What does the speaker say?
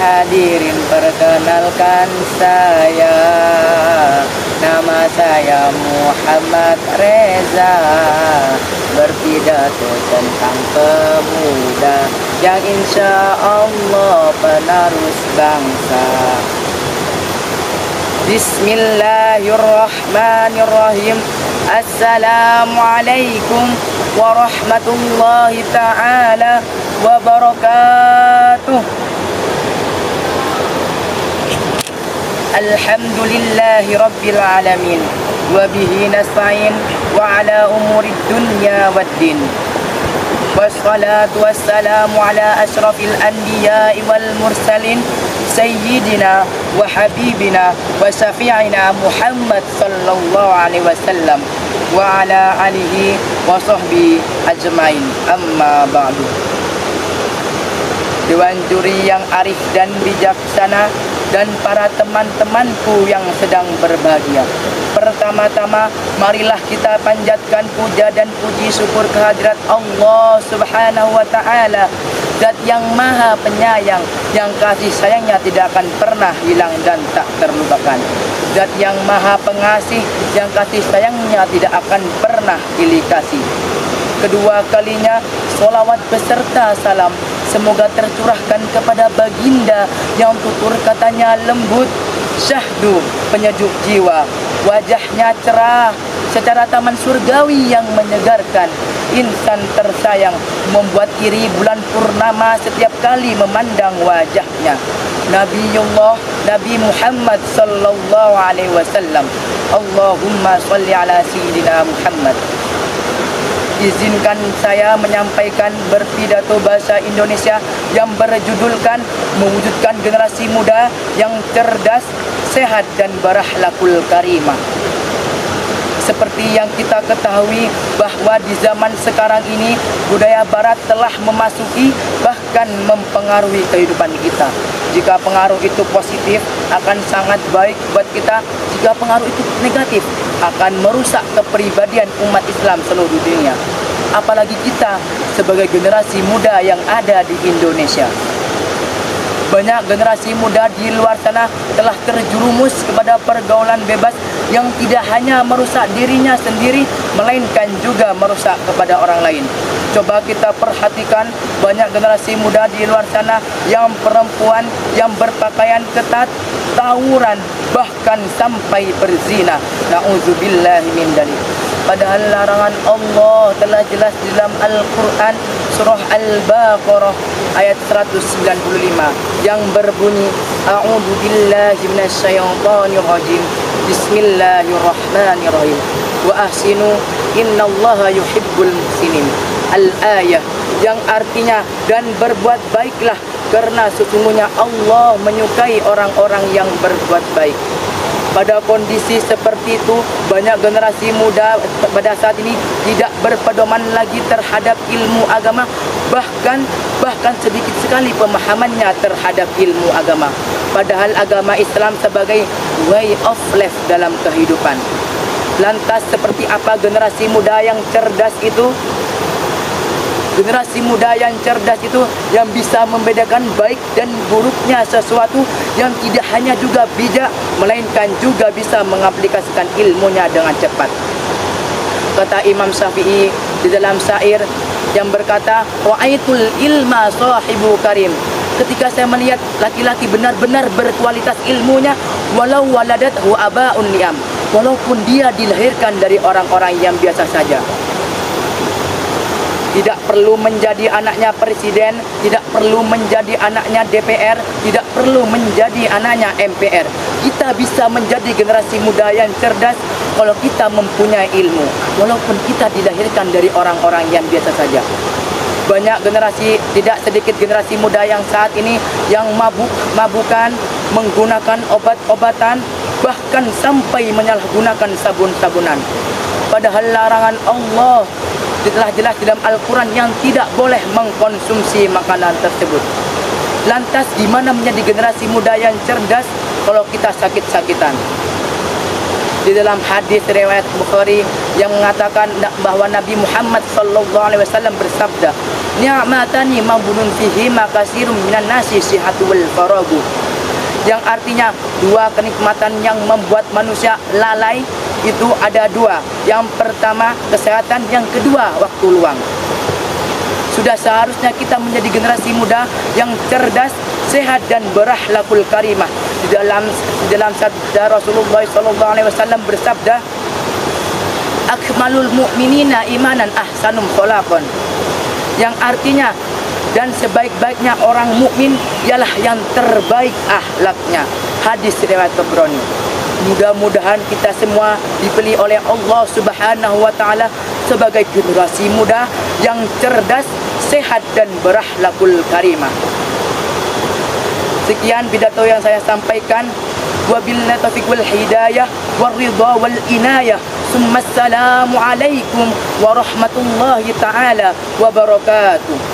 hadirin, perkenalkan saya, nama saya Muhammad Reza, berpidato tentang pemuda yang insya Allah penerus bangsa. Bismillahirrahmanirrahim. Assalamualaikum warahmatullahi ta'ala wabarakatuh. Alhamdulillahi rabbil alamin, wa bihi nasta'in wa ala umurid dunya waddin. Wassalatu wassalamu ala ashrafil anbiya'i wal mursalin, sayyidina wa habibina wa syafi'ina Muhammad sallallahu alaihi wasallam wa ala alihi wa sahbihi ajmain. Amma ba'du. Dewan juri yang arif dan bijaksana dan para teman-temanku yang sedang berbahagia, pertama-tama marilah kita panjatkan puja dan puji syukur kehadirat Allah Subhanahu wa ta'ala, Zat yang maha penyayang, yang kasih sayangnya tidak akan pernah hilang dan tak terlupakan. Zat yang maha pengasih, yang kasih sayangnya tidak akan pernah pilih kasih. Kedua kalinya sholawat beserta salam semoga tercurahkan kepada baginda yang tutur katanya lembut, syahdu penyejuk jiwa, wajahnya cerah secara taman surgawi yang menyegarkan, insan tersayang membuat iri bulan purnama setiap kali memandang wajahnya. Nabiullah Nabi Muhammad sallallahu alaihi wasallam. Allahumma sholli ala sayyidina Muhammad. Izinkan saya menyampaikan berpidato bahasa Indonesia yang berjudulkan mewujudkan generasi muda yang cerdas, sehat dan berakhlakul karimah. Seperti yang kita ketahui bahwa di zaman sekarang ini budaya barat telah memasuki bahkan mempengaruhi kehidupan kita. Jika pengaruh itu positif akan sangat baik buat kita, jika pengaruh itu negatif akan merusak kepribadian umat Islam seluruh dunia. Apalagi kita sebagai generasi muda yang ada di Indonesia. Banyak generasi muda di luar sana telah terjerumus kepada pergaulan bebas yang tidak hanya merusak dirinya sendiri, melainkan juga merusak kepada orang lain. Coba kita perhatikan banyak generasi muda di luar sana yang perempuan yang berpakaian ketat, tawuran, bahkan sampai berzina. Na'udzubillahi min dzalik. Padahal larangan Allah telah jelas di dalam Al-Quran surah Al-Baqarah ayat 195 yang berbunyi A'udzu billahi minasyaitonir rajim. Bismillahirrahmanirrahim. Wa ahsinu innallaha yuhibbul muhsinin. Al-ayah yang artinya dan berbuat baiklah karena sesungguhnya Allah menyukai orang-orang yang berbuat baik. Pada kondisi seperti itu, banyak generasi muda pada saat ini tidak berpedoman lagi terhadap ilmu agama, bahkan sedikit sekali pemahamannya terhadap ilmu agama. Padahal agama Islam sebagai way of life dalam kehidupan. Lantas seperti apa generasi muda yang cerdas itu? Generasi muda yang cerdas itu yang bisa membedakan baik dan buruknya sesuatu, yang tidak hanya juga bijak, melainkan juga bisa mengaplikasikan ilmunya dengan cepat. Kata Imam Syafi'i di dalam syair yang berkata, "Ra'aitul ilma sahibu karim." Ketika saya melihat laki-laki benar-benar berkualitas ilmunya, walau waladathu abaun liam, walaupun dia dilahirkan dari orang-orang yang biasa saja. Tidak perlu menjadi anaknya presiden, tidak perlu menjadi anaknya DPR, tidak perlu menjadi anaknya MPR. Kita bisa menjadi generasi muda yang cerdas kalau kita mempunyai ilmu, walaupun kita dilahirkan dari orang-orang yang biasa saja. Banyak generasi, tidak sedikit generasi muda yang saat ini yang mabuk-mabukan, menggunakan obat-obatan, bahkan sampai menyalahgunakan sabun-sabunan. Padahal larangan Allah telah jelas di dalam Al-Quran yang tidak boleh mengkonsumsi makanan tersebut. Lantas gimana menjadi generasi muda yang cerdas kalau kita sakit-sakitan? Di dalam hadis riwayat Bukhari yang mengatakan bahwa Nabi Muhammad SAW bersabda, ni'matani mabunun fihi makasirun minan nasi sihatu wal faragu. Yang artinya dua kenikmatan yang membuat manusia lalai itu ada dua. Yang pertama kesehatan, yang kedua waktu luang. Sudah seharusnya kita menjadi generasi muda yang cerdas, sehat dan berakhlakul karimah. Di dalam sabda Rasulullah SAW bersabda, akmalul mu'minina imanan ahsanum khalaqan. Yang artinya dan sebaik-baiknya orang mukmin ialah yang terbaik akhlaknya. Hadis riwayat Tabrani. Mudah-mudahan kita semua dipilih oleh Allah Subhanahu wa taala sebagai generasi muda yang cerdas, sehat dan berakhlakul karimah. Sekian pidato yang saya sampaikan. Wabillahi taufiq wal hidayah wal ridha wal inayah. Assalamualaikum warahmatullahi taala wabarakatuh.